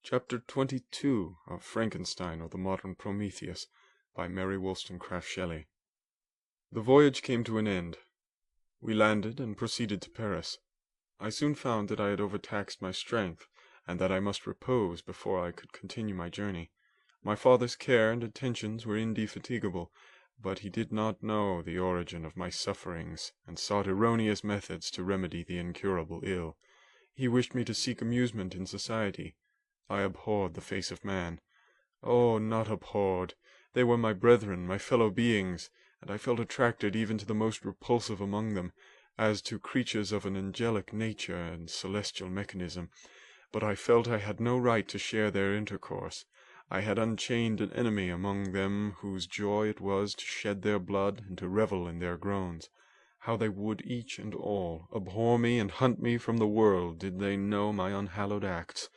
Chapter 22 of Frankenstein or the Modern Prometheus by Mary Shelley. The voyage came to an end. We landed and proceeded to Paris. I soon found that I had overtaxed my strength, and that I must repose before I could continue my journey. My father's care and attentions were indefatigable, but he did not know the origin of my sufferings, and sought erroneous methods to remedy the incurable ill. He wished me to seek amusement in society. I abhorred the face of man. Oh, not abhorred! They were my brethren, my fellow beings, and I felt attracted even to the most repulsive among them, as to creatures of an angelic nature and celestial mechanism. But I felt I had no right to share their intercourse. I had unchained an enemy among them whose joy it was to shed their blood and to revel in their groans. How they would each and all abhor me and hunt me from the world did they know my unhallowed acts,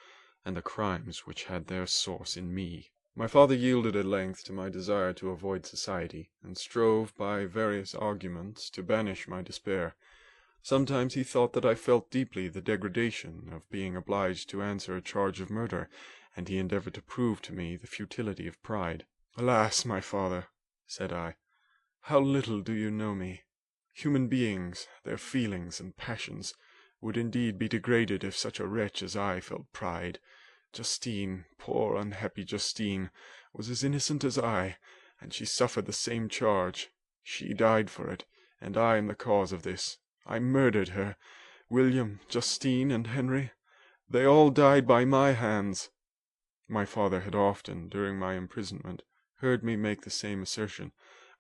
and the crimes which had their source in me. My father yielded at length to my desire to avoid society, and strove by various arguments to banish my despair. Sometimes he thought that I felt deeply the degradation of being obliged to answer a charge of murder, and he endeavored to prove to me the futility of pride. "Alas, my father," said I, "how little do you know me! Human beings, their feelings and passions, would indeed be degraded if such a wretch as I felt pride. Justine, poor unhappy Justine, was as innocent as I, and she suffered the same charge. She died for it, and I am the cause of this. I murdered her. William, Justine, and Henry, they all died by my hands." My father had often, during my imprisonment, heard me make the same assertion.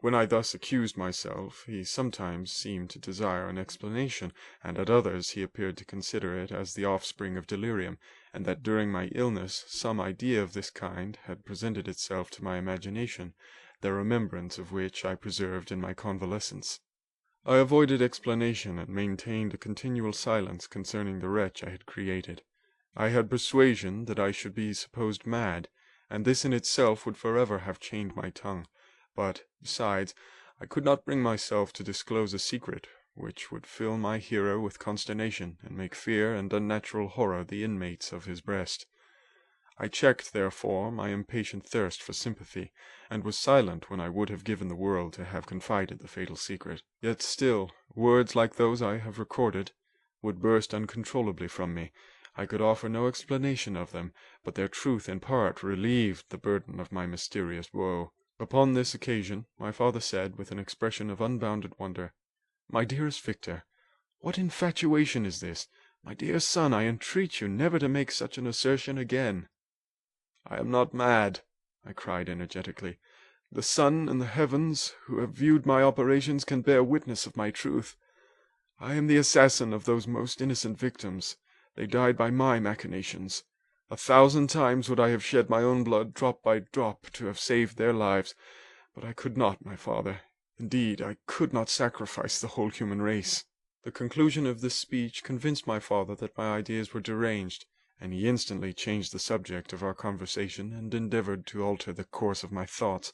When I thus accused myself, he sometimes seemed to desire an explanation, and at others he appeared to consider it as the offspring of delirium, and that during my illness some idea of this kind had presented itself to my imagination, the remembrance of which I preserved in my convalescence. I avoided explanation, and maintained a continual silence concerning the wretch I had created. I had persuasion that I should be supposed mad, and this in itself would forever have chained my tongue. But, besides, I could not bring myself to disclose a secret which would fill my hero with consternation, and make fear and unnatural horror the inmates of his breast. I checked, therefore, my impatient thirst for sympathy, and was silent when I would have given the world to have confided the fatal secret. Yet still, words like those I have recorded would burst uncontrollably from me. I could offer no explanation of them, but their truth in part relieved the burden of my mysterious woe. Upon this occasion my father said, with an expression of unbounded wonder, "My dearest Victor, what infatuation is this? My dear son, I entreat you never to make such an assertion again." "I am not mad," I cried energetically. "The sun and the heavens, who have viewed my operations, can bear witness of my truth. I am the assassin of those most innocent victims. They died by my machinations. 1,000 times would I have shed my own blood drop by drop to have saved their lives, but I could not, my father. Indeed, I could not sacrifice the whole human race." The conclusion of this speech convinced my father that my ideas were deranged, and he instantly changed the subject of our conversation, and endeavored to alter the course of my thoughts.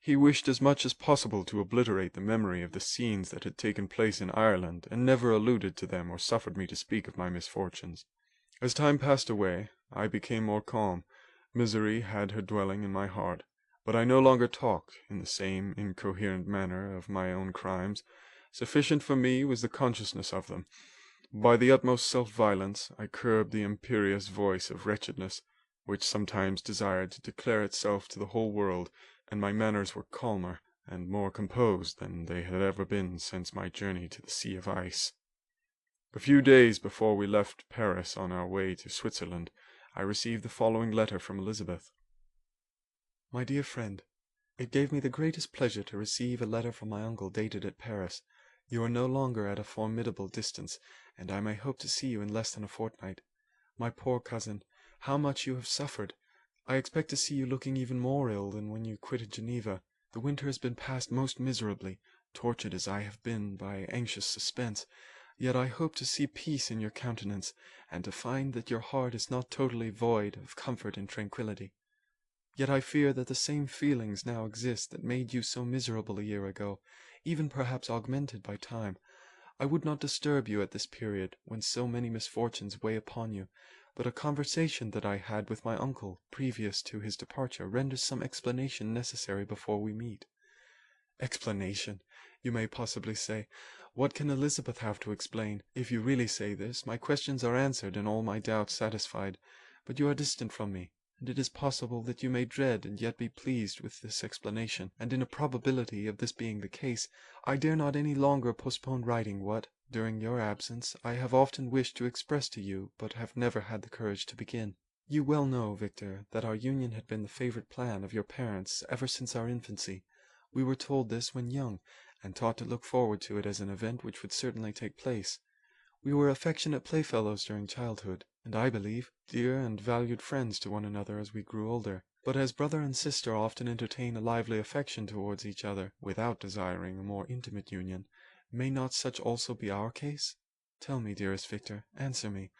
He wished as much as possible to obliterate the memory of the scenes that had taken place in Ireland, and never alluded to them or suffered me to speak of my misfortunes. As time passed away, I became more calm. Misery had her dwelling in my heart, but I no longer talked in the same incoherent manner of my own crimes. Sufficient for me was the consciousness of them. By the utmost self-violence I curbed the imperious voice of wretchedness, which sometimes desired to declare itself to the whole world, and my manners were calmer and more composed than they had ever been since my journey to the Sea of Ice. A few days before we left Paris on our way to Switzerland, I received the following letter from Elizabeth. "My dear friend, it gave me the greatest pleasure to receive a letter from my uncle dated at Paris. You are no longer at a formidable distance, and I may hope to see you in less than a fortnight. My poor cousin, how much you have suffered! I expect to see you looking even more ill than when you quitted Geneva. The winter has been passed most miserably, tortured as I have been by anxious suspense. Yet I hope to see peace in your countenance, and to find that your heart is not totally void of comfort and tranquillity. Yet I fear that the same feelings now exist that made you so miserable a year ago, even perhaps augmented by time. I would not disturb you at this period, when so many misfortunes weigh upon you, but a conversation that I had with my uncle previous to his departure renders some explanation necessary before we meet." "Explanation, you may possibly say. What can Elizabeth have to explain? If you really say this, my questions are answered and all my doubts satisfied. But you are distant from me, and it is possible that you may dread and yet be pleased with this explanation, and in a probability of this being the case, I dare not any longer postpone writing what, during your absence, I have often wished to express to you, but have never had the courage to begin. You well know, Victor, that our union had been the favorite plan of your parents ever since our infancy. We were told this when young, and taught to look forward to it as an event which would certainly take place. We were affectionate playfellows during childhood, and I believe, dear and valued friends to one another as we grew older. But as brother and sister often entertain a lively affection towards each other, without desiring a more intimate union, may not such also be our case? Tell me, dearest Victor, answer me,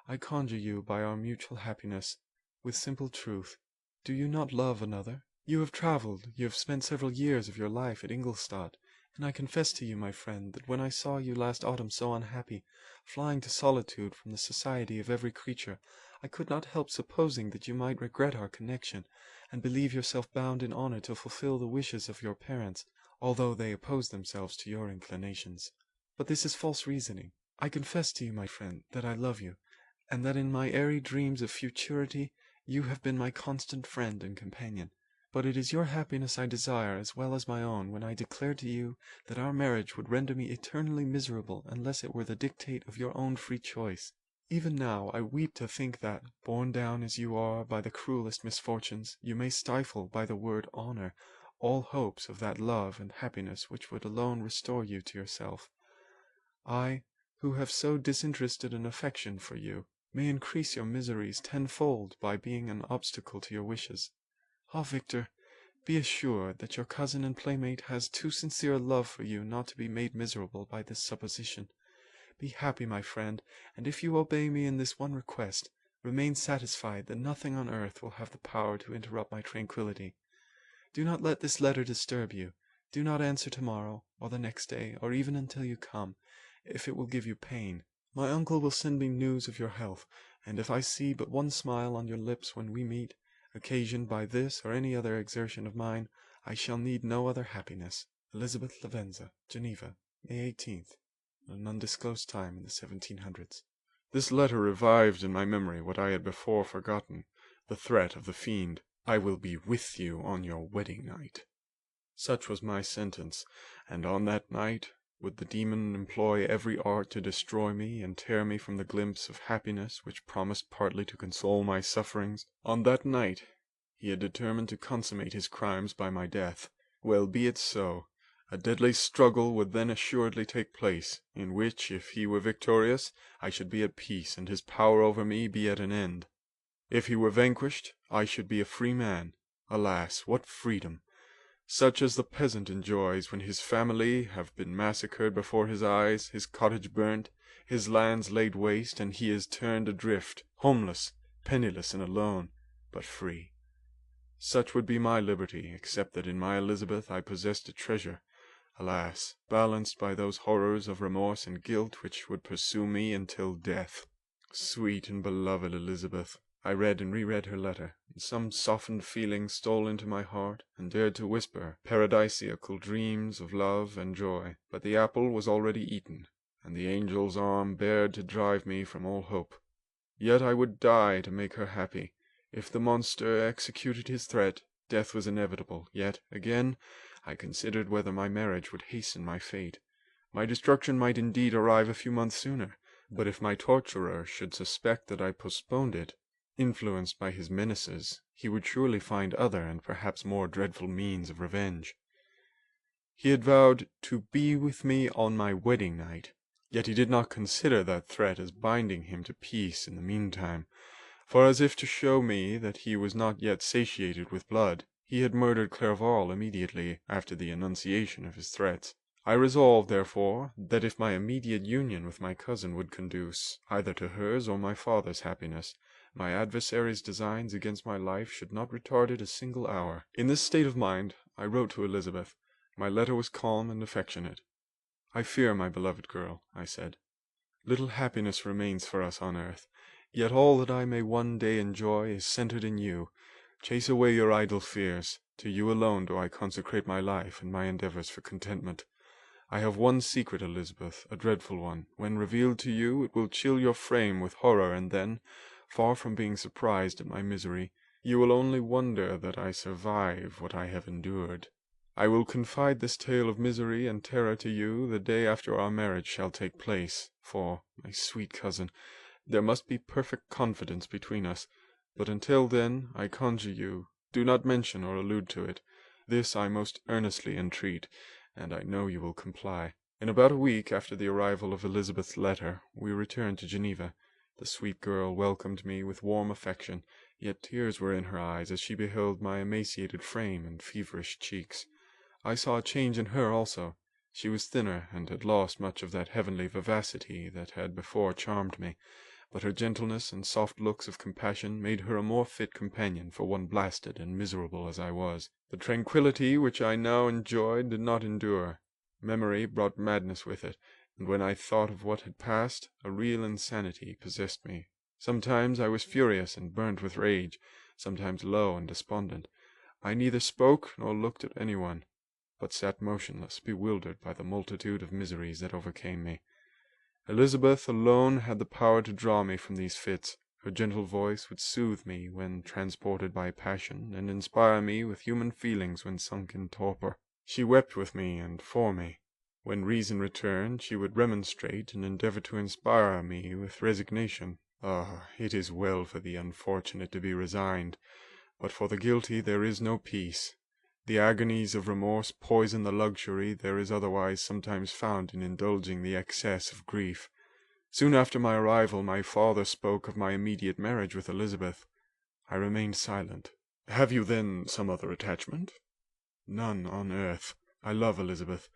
I conjure you by our mutual happiness, with simple truth, do you not love another? You have travelled, you have spent several years of your life at Ingolstadt, and I confess to you, my friend, that when I saw you last autumn so unhappy, flying to solitude from the society of every creature, I could not help supposing that you might regret our connection, and believe yourself bound in honour to fulfil the wishes of your parents, although they oppose themselves to your inclinations. But this is false reasoning. I confess to you, my friend, that I love you, and that in my airy dreams of futurity you have been my constant friend and companion. But it is your happiness I desire as well as my own when I declare to you that our marriage would render me eternally miserable unless it were the dictate of your own free choice. Even now I weep to think that, borne down as you are by the cruelest misfortunes, you may stifle by the word honour all hopes of that love and happiness which would alone restore you to yourself. I, who have so disinterested an affection for you, may increase your miseries tenfold by being an obstacle to your wishes. Ah, Victor, be assured that your cousin and playmate has too sincere a love for you not to be made miserable by this supposition. Be happy, my friend, and if you obey me in this one request, remain satisfied that nothing on earth will have the power to interrupt my tranquillity. Do not let this letter disturb you. Do not answer tomorrow, or the next day, or even until you come, if it will give you pain. My uncle will send me news of your health, and if I see but one smile on your lips when we meet, occasioned by this or any other exertion of mine, I shall need no other happiness. Elizabeth Lavenza, Geneva, May 18th, at an undisclosed time in the 1700s. This letter revived in my memory what I had before forgotten, the threat of the fiend, "I will be with you on your wedding night." Such was my sentence, and on that night would the demon employ every art to destroy me and tear me from the glimpse of happiness which promised partly to console my sufferings. On that night he had determined to consummate his crimes by my death. Well, be it so. A deadly struggle would then assuredly take place, in which, if he were victorious, I should be at peace, and his power over me be at an end. If he were vanquished, I should be a free man. Alas, what freedom! Such as the peasant enjoys when his family have been massacred before his eyes, his cottage burnt, his lands laid waste, and he is turned adrift, homeless, penniless, and alone, but free. Such would be my liberty, except that in my Elizabeth I possessed a treasure, alas, balanced by those horrors of remorse and guilt which would pursue me until death. Sweet and beloved Elizabeth! I read and reread her letter, and some softened feeling stole into my heart, and dared to whisper paradisiacal dreams of love and joy. But the apple was already eaten, and the angel's arm bared to drive me from all hope. Yet I would die to make her happy. If the monster executed his threat, death was inevitable. Yet, again, I considered whether my marriage would hasten my fate. My destruction might indeed arrive a few months sooner, but if my torturer should suspect that I postponed it, influenced by his menaces, he would surely find other and perhaps more dreadful means of revenge. He had vowed to be with me on my wedding night, yet he did not consider that threat as binding him to peace in the meantime, for as if to show me that he was not yet satiated with blood, he had murdered Clerval immediately after the enunciation of his threats. I resolved, therefore, that if my immediate union with my cousin would conduce either to hers or my father's happiness, my adversary's designs against my life should not retard it a single hour. In this state of mind I wrote to Elizabeth. My letter was calm and affectionate. "I fear, my beloved girl," I said, "little happiness remains for us on earth. Yet all that I may one day enjoy is centered in you. Chase away your idle fears. To you alone do I consecrate my life and my endeavors for contentment. I have one secret, Elizabeth, a dreadful one. When revealed to you, it will chill your frame with horror, and then, far from being surprised at my misery, you will only wonder that I survive what I have endured. I will confide this tale of misery and terror to you the day after our marriage shall take place, for, my sweet cousin, there must be perfect confidence between us. But until then, I conjure you, do not mention or allude to it. This I most earnestly entreat, and I know you will comply. In about a week after the arrival of Elizabeth's letter, we returned to Geneva. The sweet girl welcomed me with warm affection, yet tears were in her eyes as she beheld my emaciated frame and feverish cheeks. I saw a change in her also. She was thinner, and had lost much of that heavenly vivacity that had before charmed me, but her gentleness and soft looks of compassion made her a more fit companion for one blasted and miserable as I was. The tranquillity which I now enjoyed did not endure. Memory brought madness with it, and when I thought of what had passed, a real insanity possessed me. Sometimes I was furious and burnt with rage, sometimes low and despondent. I neither spoke nor looked at anyone, but sat motionless, bewildered by the multitude of miseries that overcame me. Elizabeth alone had the power to draw me from these fits. Her gentle voice would soothe me when transported by passion, and inspire me with human feelings when sunk in torpor. She wept with me and for me. When reason returned, she would remonstrate and endeavor to inspire me with resignation. Ah, it is well for the unfortunate to be resigned, but for the guilty there is no peace. The agonies of remorse poison the luxury there is otherwise sometimes found in indulging the excess of grief. Soon after my arrival, my father spoke of my immediate marriage with Elizabeth. I remained silent. "Have you, then, some other attachment?" "None on earth. I love Elizabeth,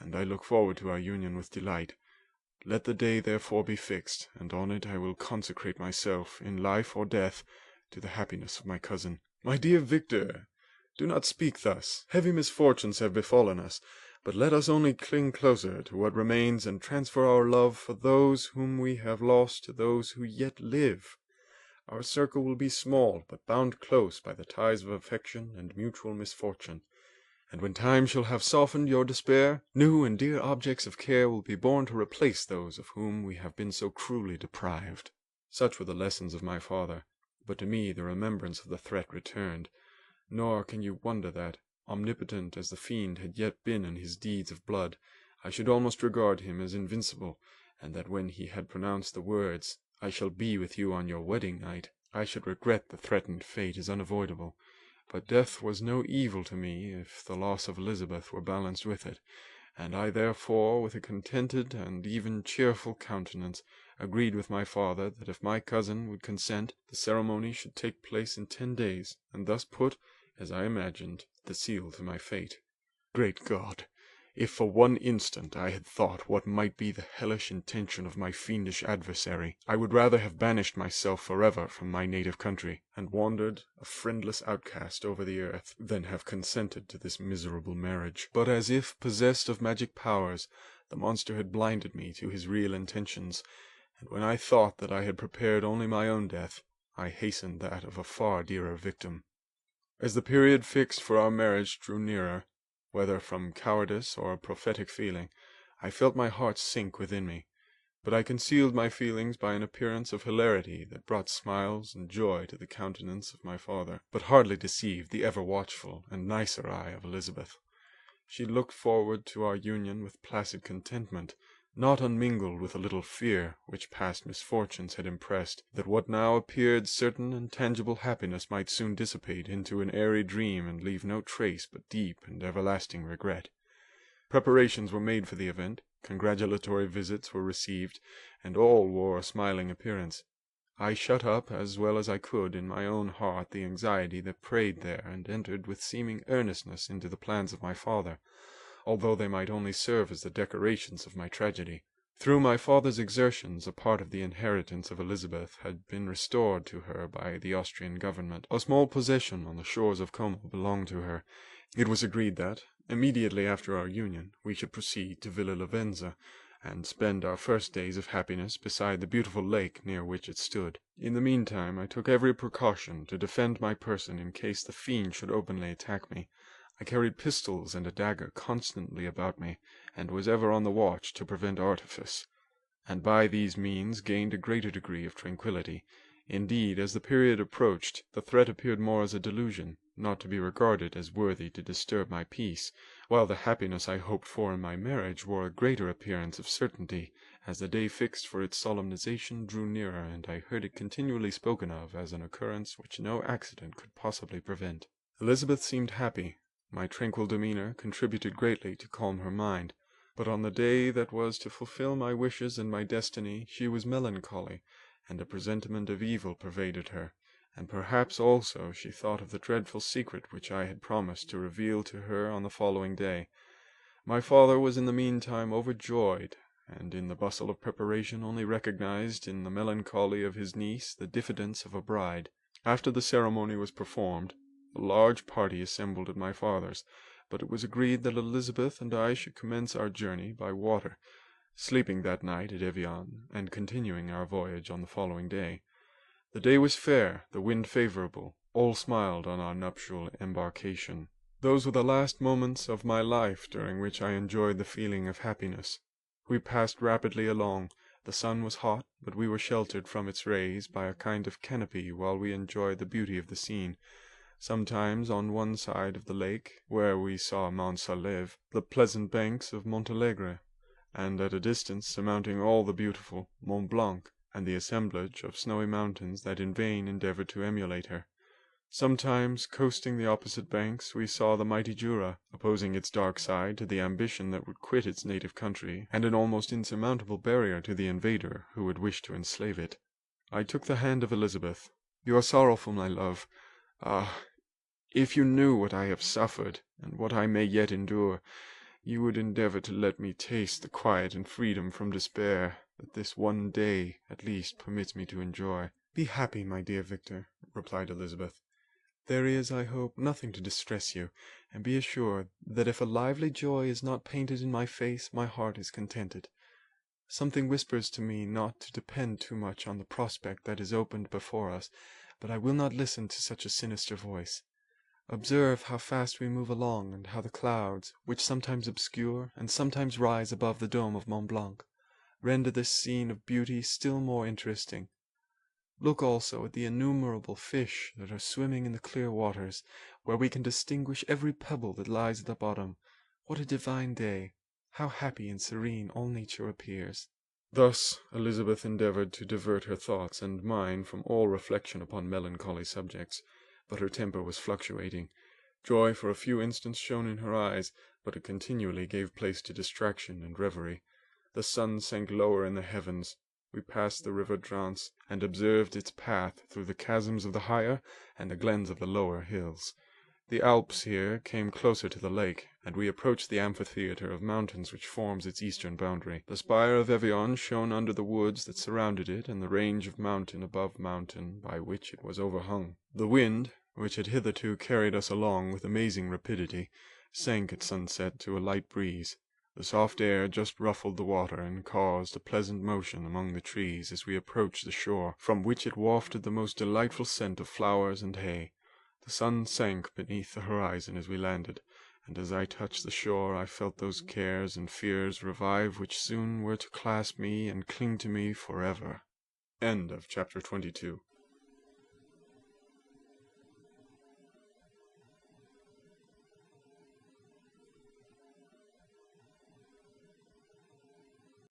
and I look forward to our union with delight. Let the day therefore be fixed, and on it I will consecrate myself, in life or death, to the happiness of my cousin." "My dear Victor, do not speak thus. Heavy misfortunes have befallen us, but let us only cling closer to what remains and transfer our love for those whom we have lost to those who yet live. Our circle will be small, but bound close by the ties of affection and mutual misfortune. And when time shall have softened your despair, new and dear objects of care will be born to replace those of whom we have been so cruelly deprived." Such were the lessons of my father, but to me the remembrance of the threat returned. Nor can you wonder that, omnipotent as the fiend had yet been in his deeds of blood, I should almost regard him as invincible, and that when he had pronounced the words, "I shall be with you on your wedding night," I should regret the threatened fate as unavoidable. But death was no evil to me if the loss of Elizabeth were balanced with it, and I therefore, with a contented and even cheerful countenance, agreed with my father that if my cousin would consent, the ceremony should take place in 10 days, and thus put, as I imagined, the seal to my fate. Great God! If for one instant I had thought what might be the hellish intention of my fiendish adversary, I would rather have banished myself forever from my native country, and wandered a friendless outcast over the earth, than have consented to this miserable marriage. But as if possessed of magic powers, the monster had blinded me to his real intentions, and when I thought that I had prepared only my own death, I hastened that of a far dearer victim. As the period fixed for our marriage drew nearer, whether from cowardice or a prophetic feeling, I felt my heart sink within me, but I concealed my feelings by an appearance of hilarity that brought smiles and joy to the countenance of my father, but hardly deceived the ever watchful and nicer eye of Elizabeth. She looked forward to our union with placid contentment, not unmingled with a little fear, which past misfortunes had impressed, that what now appeared certain and tangible happiness might soon dissipate into an airy dream and leave no trace but deep and everlasting regret. Preparations were made for the event, congratulatory visits were received, and all wore a smiling appearance. I shut up as well as I could in my own heart the anxiety that preyed there, and entered with seeming earnestness into the plans of my father, although they might only serve as the decorations of my tragedy. Through my father's exertions, a part of the inheritance of Elizabeth had been restored to her by the Austrian government. A small possession on the shores of Como belonged to her. It was agreed that, immediately after our union, we should proceed to Villa Lavenza, and spend our first days of happiness beside the beautiful lake near which it stood. In the meantime I took every precaution to defend my person in case the fiend should openly attack me. I carried pistols and a dagger constantly about me, and was ever on the watch to prevent artifice, and by these means gained a greater degree of tranquillity. Indeed, as the period approached, the threat appeared more as a delusion, not to be regarded as worthy to disturb my peace, while the happiness I hoped for in my marriage wore a greater appearance of certainty, as the day fixed for its solemnization drew nearer, and I heard it continually spoken of as an occurrence which no accident could possibly prevent. Elizabeth seemed happy. My tranquil demeanour contributed greatly to calm her mind, but on the day that was to fulfil my wishes and my destiny she was melancholy, and a presentiment of evil pervaded her, and perhaps also she thought of the dreadful secret which I had promised to reveal to her on the following day. My father was in the meantime overjoyed, and in the bustle of preparation only recognized in the melancholy of his niece the diffidence of a bride. After the ceremony was performed, a large party assembled at my father's, but it was agreed that Elizabeth and I should commence our journey by water, sleeping that night at Evian, and continuing our voyage on the following day. The day was fair, the wind favourable, all smiled on our nuptial embarkation. Those were the last moments of my life during which I enjoyed the feeling of happiness. We passed rapidly along. The sun was hot, but we were sheltered from its rays by a kind of canopy while we enjoyed the beauty of the scene. Sometimes on one side of the lake, where we saw Mount Salève, the pleasant banks of Montalegre, and at a distance surmounting all the beautiful Mont Blanc, and the assemblage of snowy mountains that in vain endeavoured to emulate her. Sometimes, coasting the opposite banks, we saw the mighty Jura, opposing its dark side to the ambition that would quit its native country, and an almost insurmountable barrier to the invader who would wish to enslave it. I took the hand of Elizabeth. "You are sorrowful, my love. Ah, if you knew what I have suffered, and what I may yet endure, you would endeavour to let me taste the quiet and freedom from despair that this one day, at least, permits me to enjoy." "Be happy, my dear Victor," replied Elizabeth. "There is, I hope, nothing to distress you, and be assured that if a lively joy is not painted in my face, my heart is contented. Something whispers to me not to depend too much on the prospect that is opened before us, but I will not listen to such a sinister voice. Observe how fast we move along, and how the clouds, which sometimes obscure and sometimes rise above the dome of Mont Blanc, render this scene of beauty still more interesting. Look also at the innumerable fish that are swimming in the clear waters, where we can distinguish every pebble that lies at the bottom. What a divine day! How happy and serene all nature appears!" Thus Elizabeth endeavoured to divert her thoughts and mine from all reflection upon melancholy subjects, but her temper was fluctuating. Joy for a few instants shone in her eyes, but it continually gave place to distraction and reverie. The sun sank lower in the heavens. We passed the river Drance, and observed its path through the chasms of the higher and the glens of the lower hills. The Alps here came closer to the lake, and we approached the amphitheatre of mountains which forms its eastern boundary. The spire of Evian shone under the woods that surrounded it, and the range of mountain above mountain by which it was overhung. The wind, which had hitherto carried us along with amazing rapidity, sank at sunset to a light breeze. The soft air just ruffled the water, and caused a pleasant motion among the trees as we approached the shore, from which it wafted the most delightful scent of flowers and hay. The sun sank beneath the horizon as we landed, and as I touched the shore I felt those cares and fears revive which soon were to clasp me and cling to me forever. End of chapter 22.